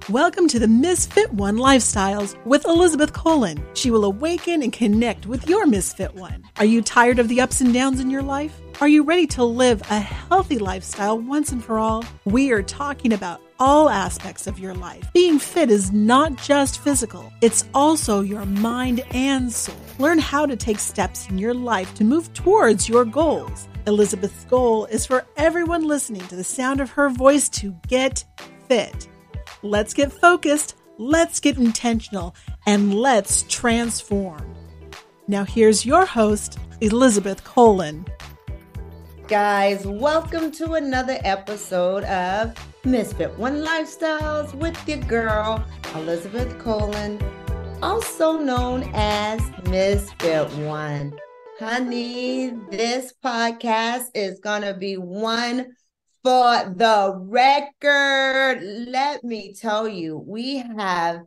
Welcome to the Misfit One Lifestyles with Elizabeth Colin. She will awaken and connect with your Misfit One. Are you tired of the ups and downs in your life? Are you ready to live a healthy lifestyle once and for all? We are talking about all aspects of your life. Being fit is not just physical, it's also your mind and soul. Learn how to take steps in your life to move towards your goals. Elizabeth's goal is for everyone listening to the sound of her voice to get fit. Let's get focused, let's get intentional, and let's transform. Now here's your host, Elizabeth Colin. Guys, welcome to another episode of Misfit One Lifestyles with your girl, Elizabeth Colin, also known as Misfit One. Honey, this podcast is going to be one for the record. Let me tell you, we have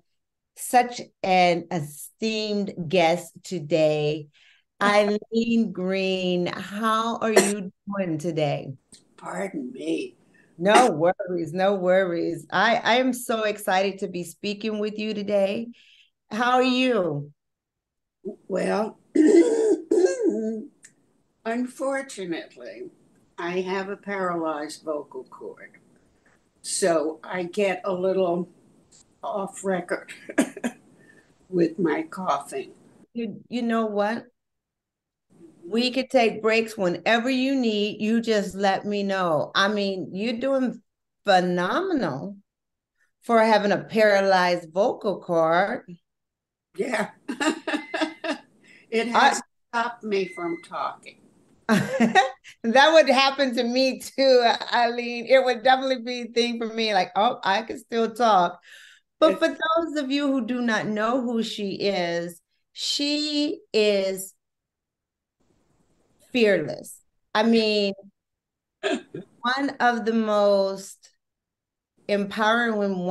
such an esteemed guest today. Eileen Greene, how are you doing today? Pardon me. No worries, no worries. I am so excited to be speaking with you today. How are you? Well, unfortunately, I have a paralyzed vocal cord, so I get a little off record with my coughing. You know what? We could take breaks whenever you need. You just let me know. I mean, you're doing phenomenal for having a paralyzed vocal cord. Yeah. It has stopped me from talking. That would happen to me too, Eileen. It would definitely be a thing for me, like, oh, I can still talk. But for those of you who do not know who she is fearless. I mean, one of the most empowering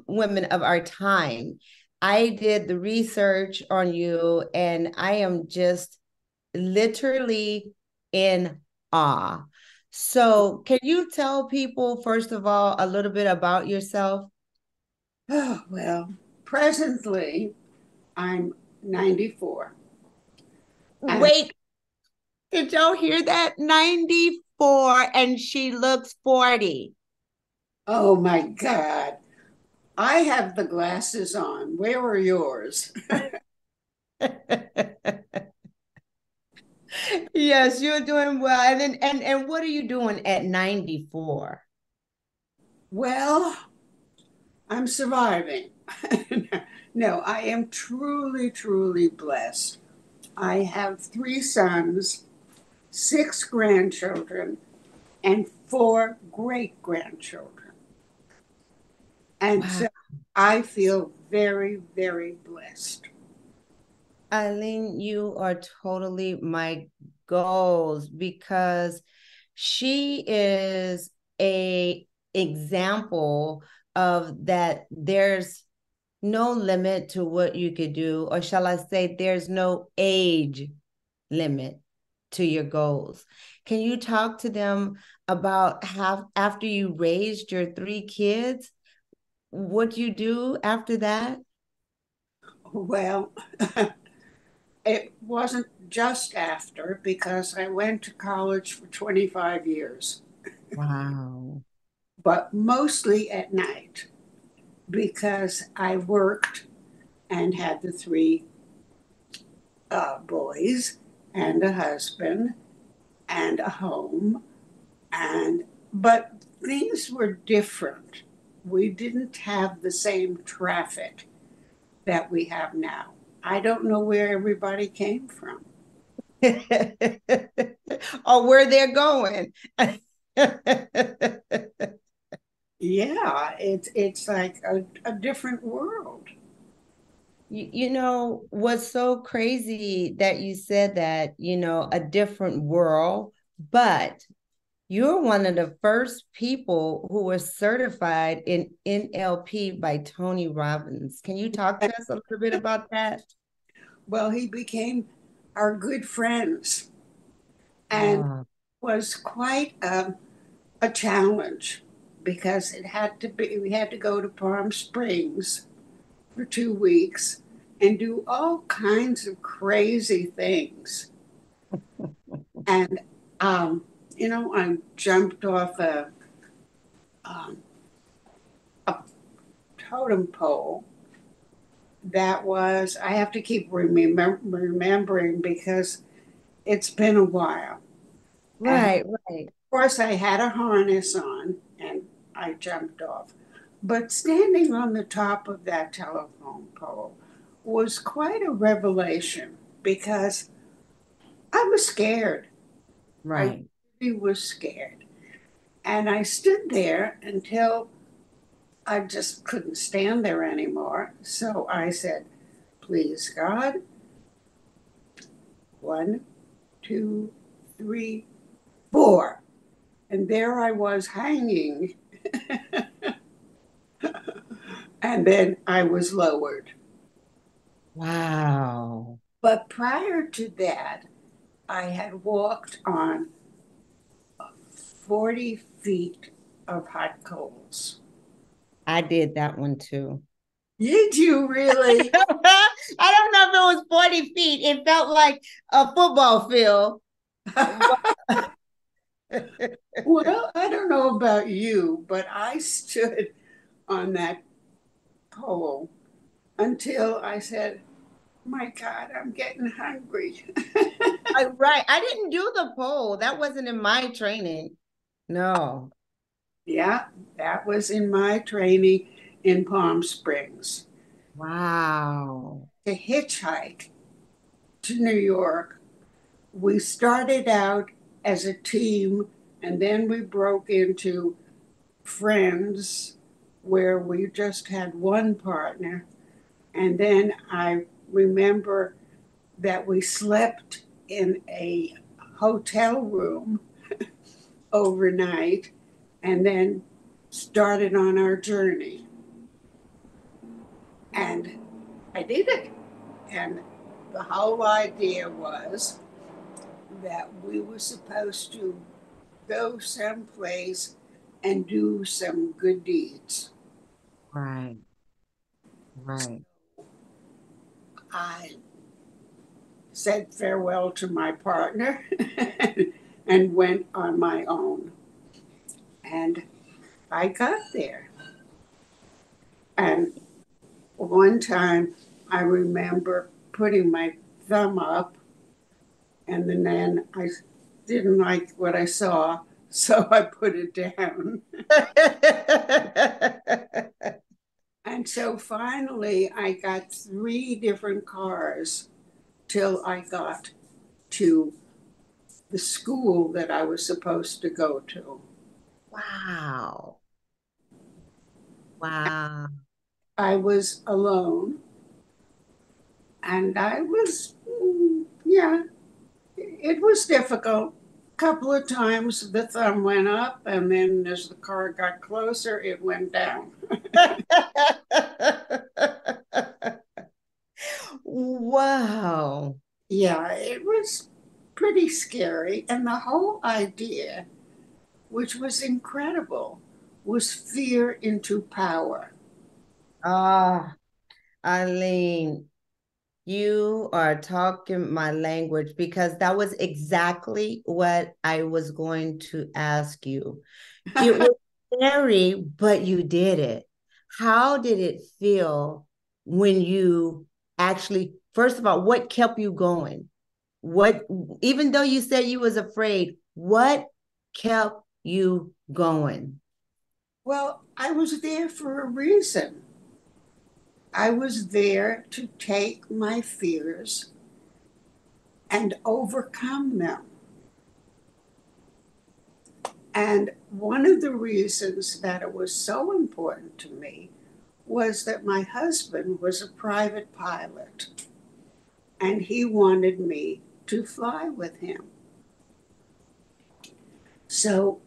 women of our time. I did the research on you, and I am just literally in awe. So can you tell people, first of all, a little bit about yourself? Oh, well, presently, I'm 94. Wait, did y'all hear that? 94, and she looks 40. Oh, my God. I have the glasses on. Where are yours? Yes, you're doing well. And what are you doing at 94? Well, I'm surviving. No, I am truly, truly blessed. I have 3 sons, 6 grandchildren, and 4 great-grandchildren. And so I feel very, very blessed. Eileen, you are totally my goals because she is a example of that there's no limit to what you could do, or shall I say there's no age limit to your goals. Can you talk to them about how after you raised your 3 kids, what you do after that? Well, it wasn't just after, because I went to college for 25 years. Wow. But mostly at night, because I worked and had the 3 boys and a husband and a home, but things were different. We didn't have the same traffic that we have now. I don't know where everybody came from. Or where they're going. Yeah, it's like a different world. You know, what's so crazy that you said that, a different world, but you're one of the first people who were certified in NLP by Tony Robbins. Can you talk to us a little bit about that? Well, he became our good friends, and was quite a challenge, because we had to go to Palm Springs for 2 weeks and do all kinds of crazy things. And, I jumped off um, a totem pole I have to keep remembering because it's been a while. And of Right, right. course, I had a harness on and I jumped off. But standing on the top of that telephone pole was quite a revelation because I was scared. I Right. really was scared. And I stood there until I just couldn't stand there anymore. So I said, please, God, 1, 2, 3, 4. And there I was hanging. And then I was lowered. Wow. But prior to that, I had walked on 40 feet of hot coals. I did that one too. Did you really? I don't know if it was 40 feet. It felt like a football field. Well, I don't know about you, but I stood on that pole until I said, my God, I'm getting hungry. Right. I didn't do the pole. That wasn't in my training. No. Yeah, that was in my training in Palm Springs. Wow. To hitchhike to New York, we started out as a team and then we broke into friends where we just had one partner. And then I remember that we slept in a hotel room overnight and then started on our journey. And I did it. And the whole idea was that we were supposed to go someplace and do some good deeds. Right. Right. I said farewell to my partner and went on my own. And I got there. And one time I remember putting my thumb up, and then I didn't like what I saw, so I put it down. And so finally, I got 3 different cars till I got to the school that I was supposed to go to. Wow. Wow. I was alone, and I was, yeah, it was difficult. A couple of times the thumb went up, and then as the car got closer, it went down. Wow. Yeah, it was pretty scary. And the whole idea, which was incredible, was fear into power. Ah, Eileen, you are talking my language because that was exactly what I was going to ask you. It was scary, but you did it. How did it feel when you actually, first of all, what kept you going? What, even though you said you was afraid, what kept you going? Well, I was there for a reason. I was there to take my fears and overcome them. And one of the reasons that it was so important to me was that my husband was a private pilot and he wanted me to fly with him. So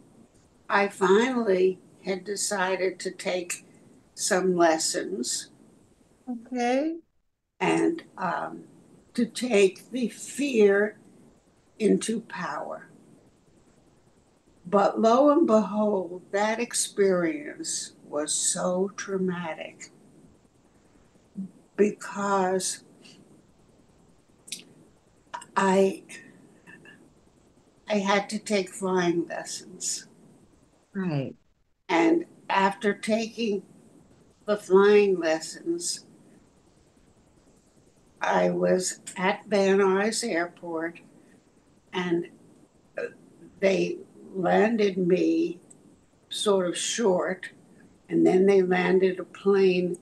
I finally had decided to take some lessons Okay. and to take the fear into power. But lo and behold, that experience was so traumatic because I I had to take flying lessons. Right. And after taking the flying lessons, I was at Van Nuys Airport and they landed me sort of short, and then they landed a plane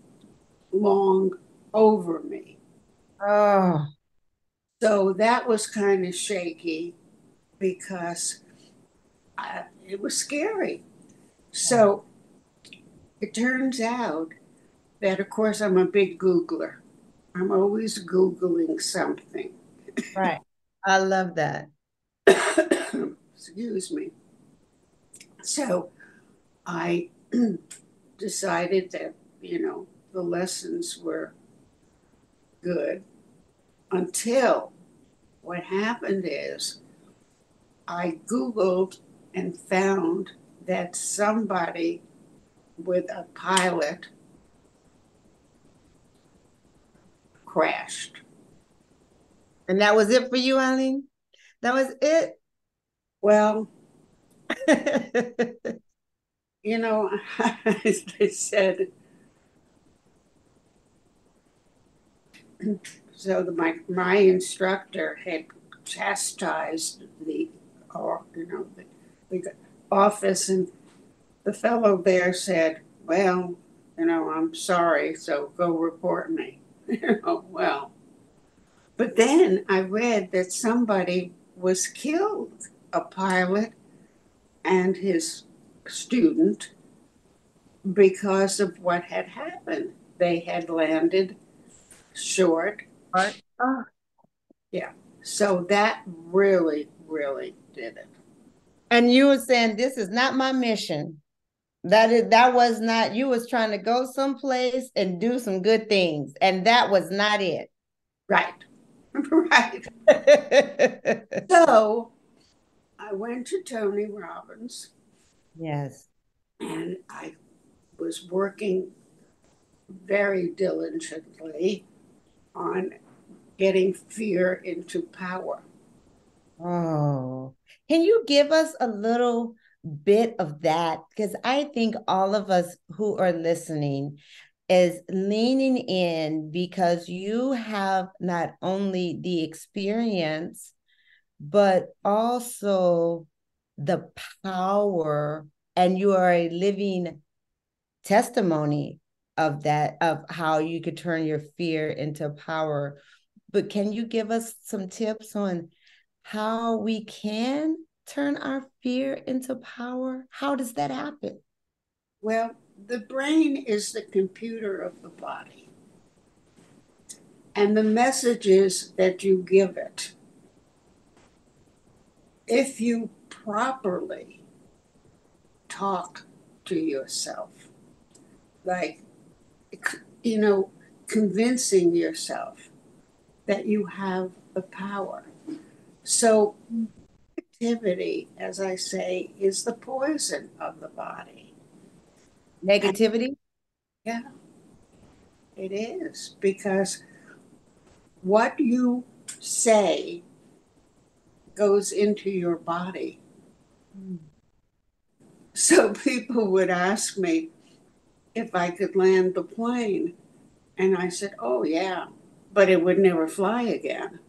long over me. Oh, So that was kind of shaky because it was scary. So it turns out that, of course, I'm a big Googler. I'm always Googling something. right. I love that. Excuse me. So I decided that, the lessons were good until what happened is I Googled and found that somebody with a pilot crashed. And that was it for you, Eileen? That was it? Well, as they said, so my instructor had chastised the office, and the fellow there said, "Well, I'm sorry, so go report me." Well, but then I read that somebody was killed, a pilot and his student, because of what had happened. They had landed short. Art. Oh. Yeah. So that really, really did it. And you were saying this is not my mission. That was not, you was trying to go someplace and do some good things. And that was not it. Right. Right. So I went to Tony Robbins Yes. and I was working very diligently on getting fear into power. Oh, can you give us a little bit of that? Because I think all of us who are listening is leaning in because you have not only the experience, but also the power, and you are a living testimony of that, of how you could turn your fear into power. But can you give us some tips on how we can turn our fear into power? How does that happen? Well, the brain is the computer of the body, and the messages that you give it, if you properly talk to yourself, like, you know, convincing yourself that you have the power. So, activity, as I say, is the poison of the body. And Negativity? yeah, it is because what you say goes into your body. So people would ask me if I could land the plane. And I said, "Oh, yeah, but it would never fly again."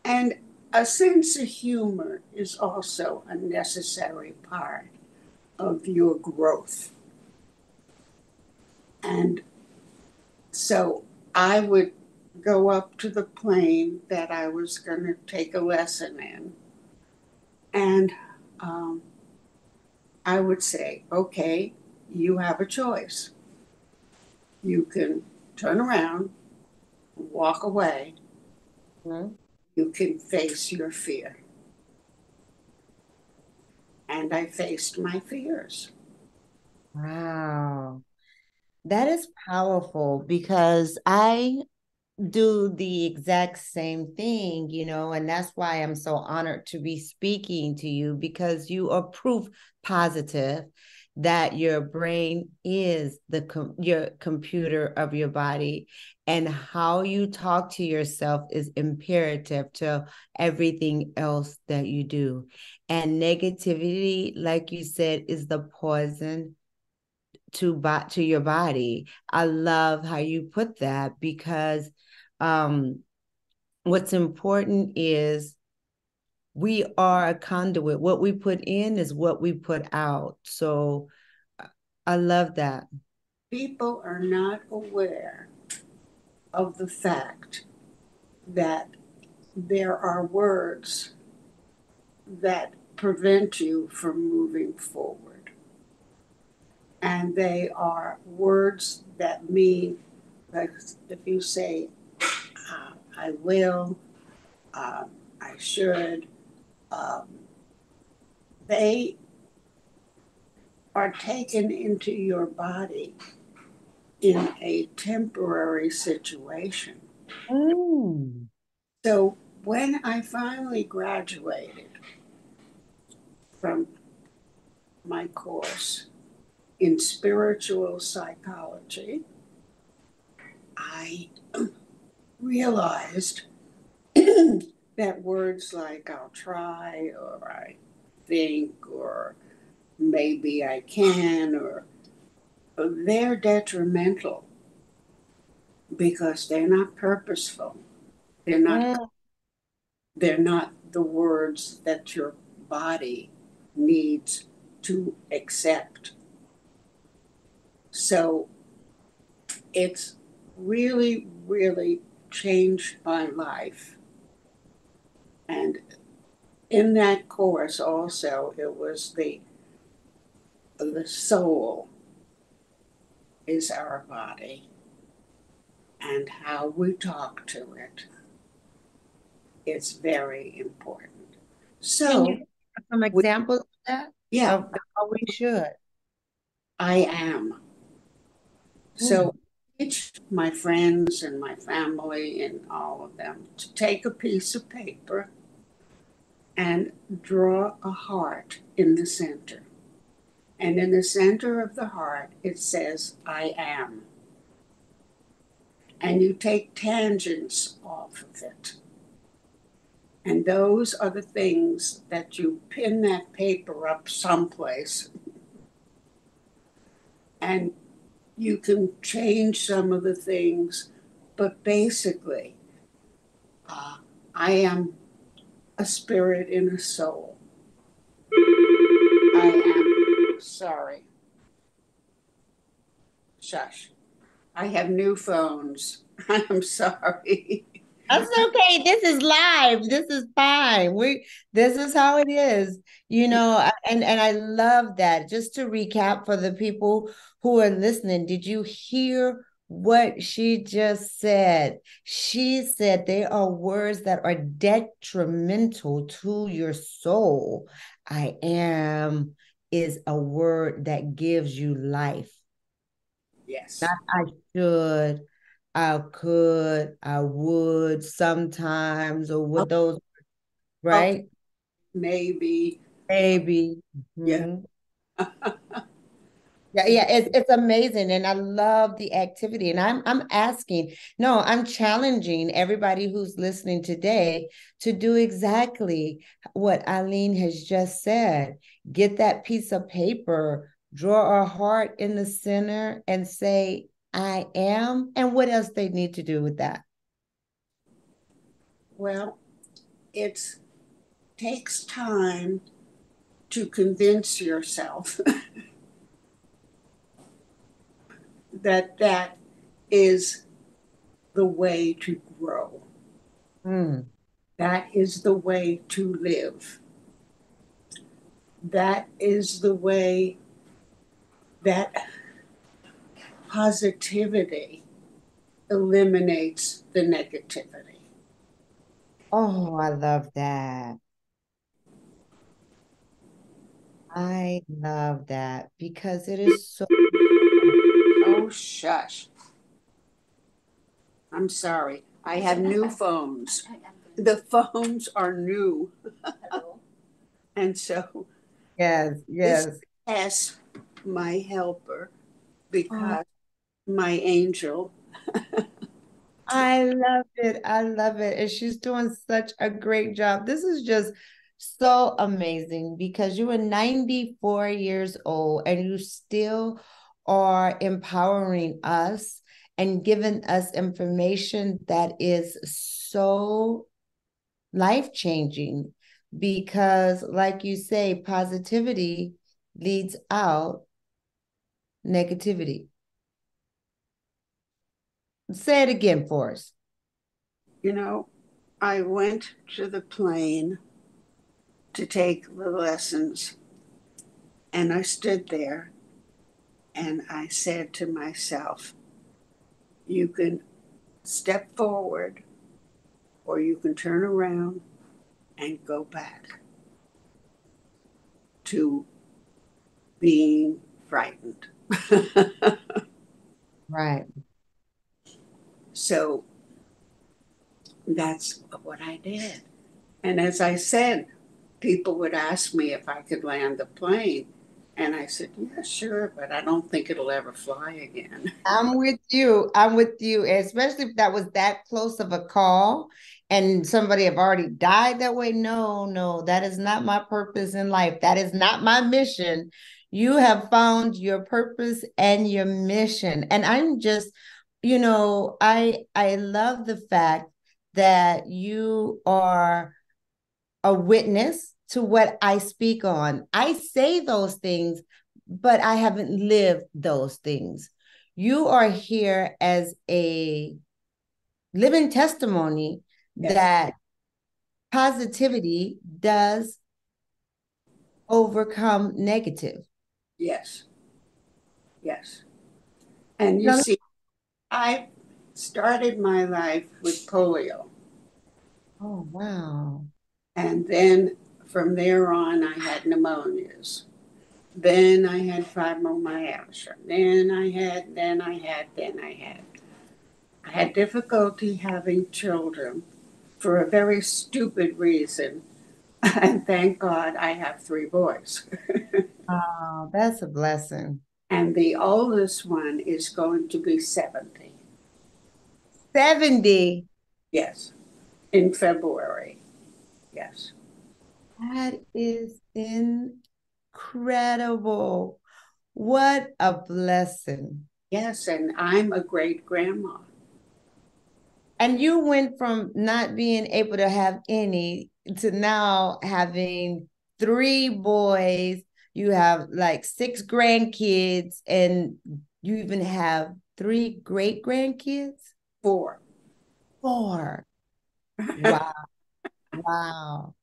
And a sense of humor is also a necessary part of your growth. And so I would go up to the plane that I was going to take a lesson in, and um, I would say, "Okay, you have a choice. You can turn around, walk away, Hmm. you can face your fear." And I faced my fears. Wow. That is powerful because I do the exact same thing, and that's why I'm so honored to be speaking to you, because you are proof positive that your brain is your computer of your body, and how you talk to yourself is imperative to everything else that you do. And negativity, like you said, is the poison to your body. I love how you put that, because what's important is we are a conduit. What we put in is what we put out. So I love that. People are not aware of the fact that there are words that prevent you from moving forward. And they are words that mean, like if you say, I will, I should, um, they are taken into your body in a temporary situation. Mm. So when I finally graduated from my course in spiritual psychology, I realized that words like I'll try, or I think, or maybe I can, or they're detrimental because they're not purposeful. They're not Mm. they're not the words that your body needs to accept. So it's really, really changed my life. And in that course also, it was the soul is our body, and how we talk to it is very important. Can you So, give some we, examples of that? yeah, Of how we should. I am. So, Mm. each my friends and my family and all of them to take a piece of paper and draw a heart in the center. And in the center of the heart, it says, I am. And you take tangents off of it. And those are the things that you pin that paper up someplace. And you can change some of the things, but basically, uh, I am a spirit in a soul. I am sorry. Shush. I have new phones. I'm sorry. That's okay. This is live. This is fine. This is how it is. And I love that. Just to recap for the people who are listening, did you hear what she just said? She said there are words that are detrimental to your soul. I am is a word that gives you life. Yes. Not I should, I could, I would sometimes, or Oh, with those, okay. right? Maybe. Maybe. Yeah. Mhm. Yeah, it's amazing, and I love the activity. And I'm asking, no, I'm challenging everybody who's listening today to do exactly what Eileen has just said. Get that piece of paper, draw a heart in the center, and say, "I am." And what else they need to do with that? Well, it takes time to convince yourself that that is the way to grow. Mm. That is the way to live. That is the way that positivity eliminates the negativity. Oh, I love that. I love that because it is so. Oh, shush. I'm sorry. I have new phones. The phones are new. And so Yes, this yes. is my helper Oh, because my angel. I love it. I love it. And she's doing such a great job. This is just so amazing because you are 94 years old and you still are empowering us and giving us information that is so life-changing because, like you say, positivity leads out negativity. Say it again for us. You know, I went to the plane to take the lessons, and I stood there and I said to myself, you can step forward or you can turn around and go back to being frightened. Right. So that's what I did. And as I said, people would ask me if I could land the plane. And I said, yeah, sure, but I don't think it'll ever fly again. I'm with you. I'm with you, especially if that was that close of a call and somebody have already died that way. No, no, that is not my purpose in life. That is not my mission. You have found your purpose and your mission. And I'm just, I love the fact that you are a witness to what I speak on. I say those things, but I haven't lived those things. You are here as a living testimony Yes, that positivity does overcome negative. yes, yes. And you No, see, I started my life with polio. oh, wow. And then from there on, I had pneumonias. Then I had fibromyalgia. Then I had. I had difficulty having children for a very stupid reason. And thank God I have three boys. Oh, that's a blessing. And the oldest one is going to be 70. 70. Yes, in February. Yes. That is incredible. What a blessing. Yes, and I'm a great grandma. And you went from not being able to have any to now having three boys. You have like six grandkids, and you even have three great grandkids. Four. Four. It Wow. Wow.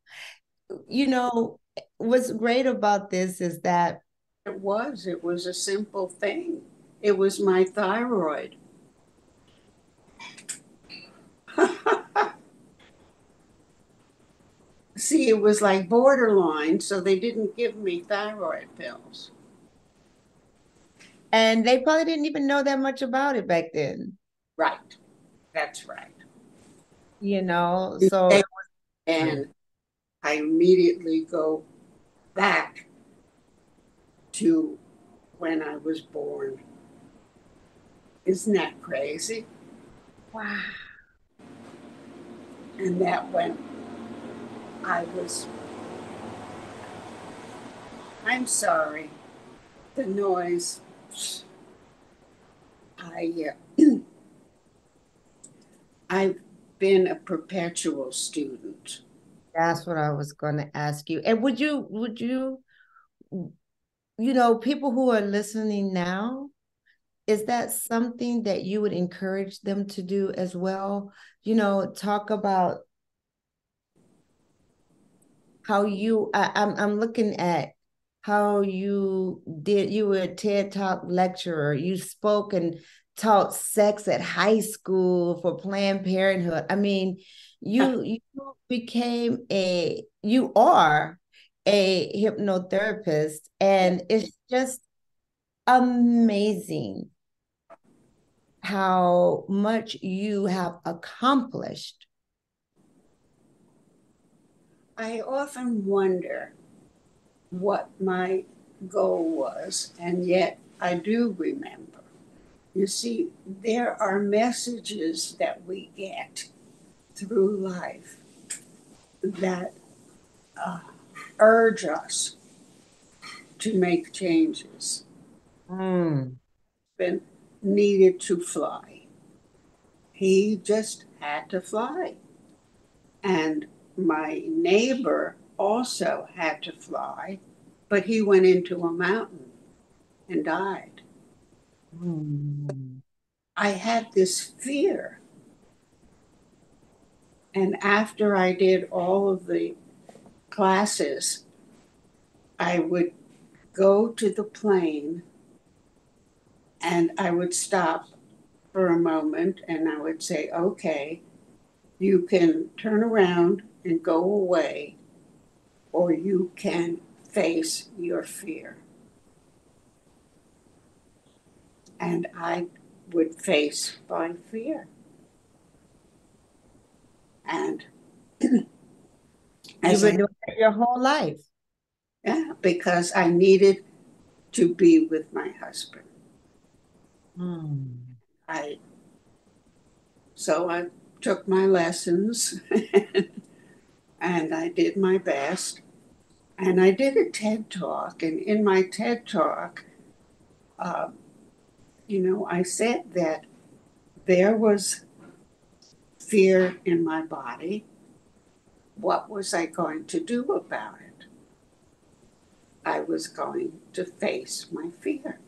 You know, what's great about this is that was a simple thing. It was my thyroid. See, it was like borderline, so they didn't give me thyroid pills. and they probably didn't even know that much about it back then, Right. That's right. so And I immediately go back to when I was born. Isn't that crazy? wow. And that when I was, I'm sorry, the noise. I, I've been a perpetual student. That's what I was going to ask you. And people who are listening now, is that something that you would encourage them to do as well? Talk about how I'm looking at how you were a TED Talk lecturer. You spoke and taught sex at high school for Planned Parenthood. I mean, you you are a hypnotherapist, and it's just amazing. how much you have accomplished. I often wonder what my goal was, and yet I do remember. You see, there are messages that we get through life that uh, urge us to make changes. Mm. Been needed to fly. He just had to fly. And my neighbor also had to fly, but he went into a mountain and died. Mm. I had this fear. And after I did all of the classes, I would go to the plane and I would stop for a moment and I would say, okay, you can turn around and go away, or you can face your fear. And I would face my fear. And You've as been I, doing it your whole life. yeah, because I needed to be with my husband. Mm. I So I took my lessons and I did my best. And I did a TED talk. And in my TED talk, uh, I said that there was fear in my body. What was I going to do about it? I was going to face my fear.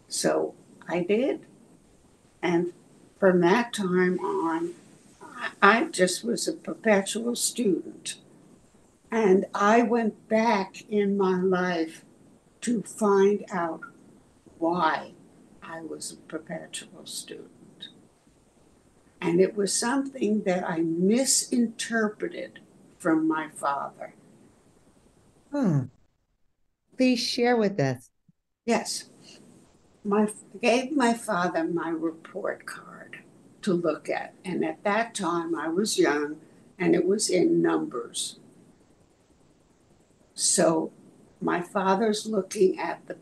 So I did. And from that time on, I just was a perpetual student. And I went back in my life to find out why I was a perpetual student. And it was something that I misinterpreted from my father. Hmm. Please share with us. Yes, I gave my father my report card to look at. And at that time, I was young and it was in numbers. So my father's looking at the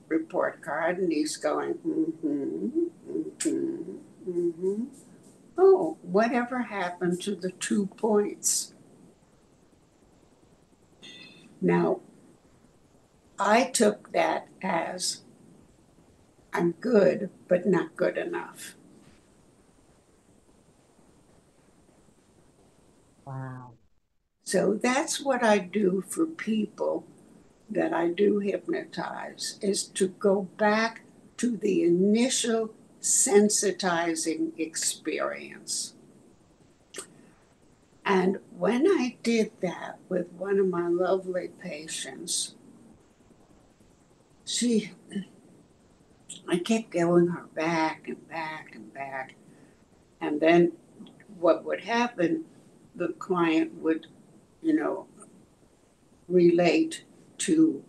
report card and he's going, Oh, whatever happened to the 2 points? Now, I took that as I'm good, but not good enough. Wow. So that's what I do for people that I do hypnotize, is to go back to the initial sensitizing experience. And when I did that with one of my lovely patients, I kept going her back and back and back. And then what would happen, the client would, you know, relate to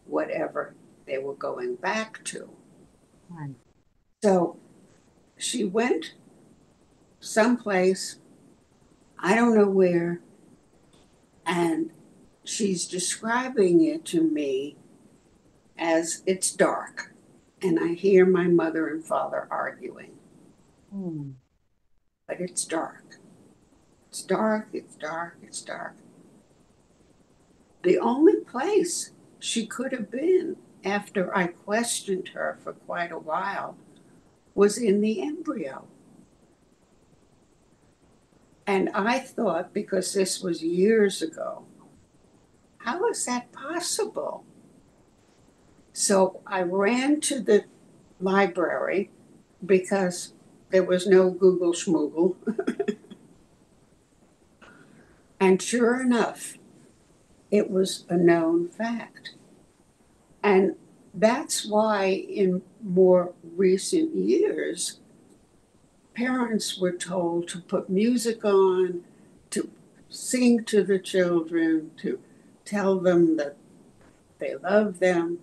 whatever they were going back to. Right. So she went someplace, I don't know where, and she's describing it to me as it's dark. And I hear my mother and father arguing, Hmm. but it's dark. It's dark, it's dark, it's dark. The only place she could have been after I questioned her for quite a while was in the embryo. And I thought, because this was years ago, how is that possible? So I ran to the library because there was no Google Schmoogle. And sure enough, it was a known fact. And that's why in more recent years, parents were told to put music on, to sing to the children, to tell them that they love them.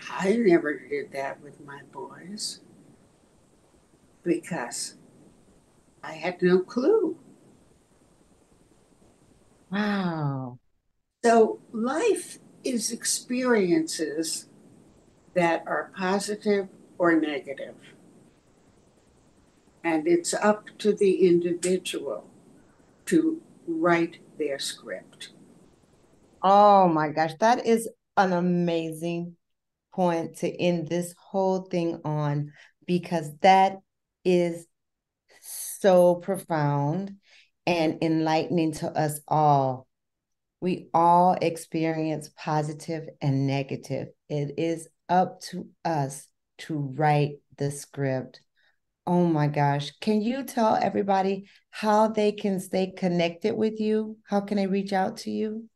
I never did that with my boys because I had no clue. Wow. So life is experiences that are positive or negative, and it's up to the individual to write their script. Oh my gosh, that is an amazing point to end this whole thing on, because that is so profound and enlightening to us all. We all experience positive and negative. It is up to us to write the script. Oh my gosh. Can you tell everybody how they can stay connected with you? How can they reach out to you?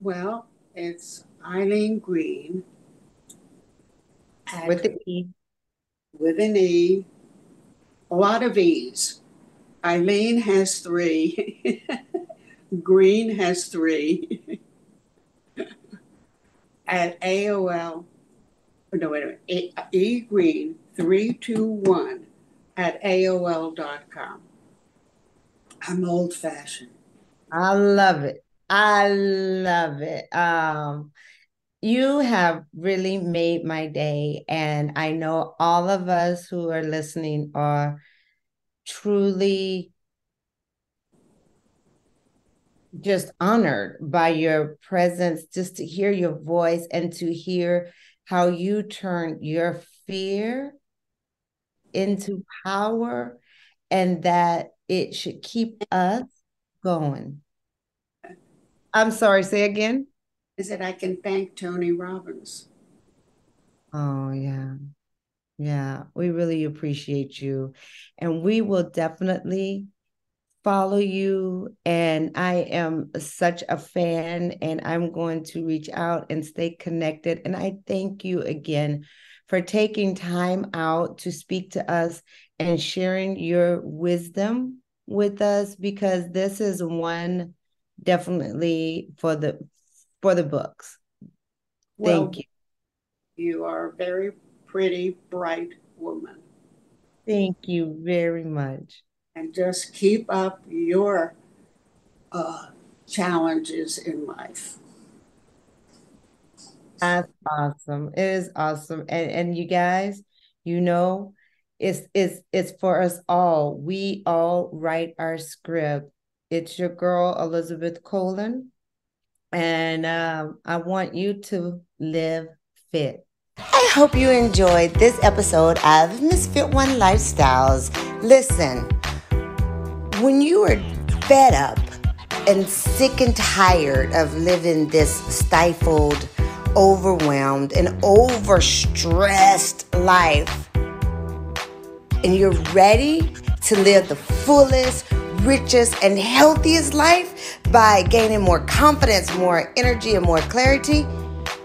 Well, it's Eileen Greene at With the E. with an E, a lot of E's. Eileen has three. Green has three. At AOL. No, wait a minute. Green 321 at AOL.com. I'm old fashioned. I love it. I love it. You have really made my day, and I know all of us who are listening are truly just honored by your presence, just to hear your voice and to hear how you turn your fear into power, and that it should keep us going. I'm sorry, say again. Is that I can thank Tony Robbins. Oh, yeah. Yeah, we really appreciate you. And we will definitely follow you. And I am such a fan, and I'm going to reach out and stay connected. And I thank you again for taking time out to speak to us and sharing your wisdom with us, because this is one definitely for the books. Well, Thank you. you are a very pretty, bright woman. Thank you very much. And just keep up your uh, challenges in life. That's awesome. It is awesome. And you guys, you know, it's for us all. We all write our script. It's your girl, Elizabeth Colin. And I want you to live fit. I hope you enjoyed this episode of Misfit One Lifestyles. Listen, when you are fed up and sick and tired of living this stifled, overwhelmed, and overstressed life, and you're ready to live the fullest, richest, and healthiest life by gaining more confidence, more energy, and more clarity,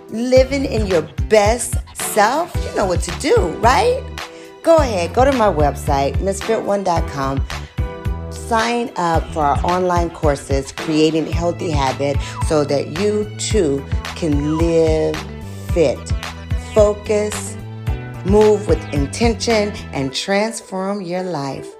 living in your best self, you know what to do, right? Go ahead, go to my website, misfit1.com. Sign up for our online courses, Creating Healthy Habit, so that you too can live fit, focus, move with intention, and transform your life.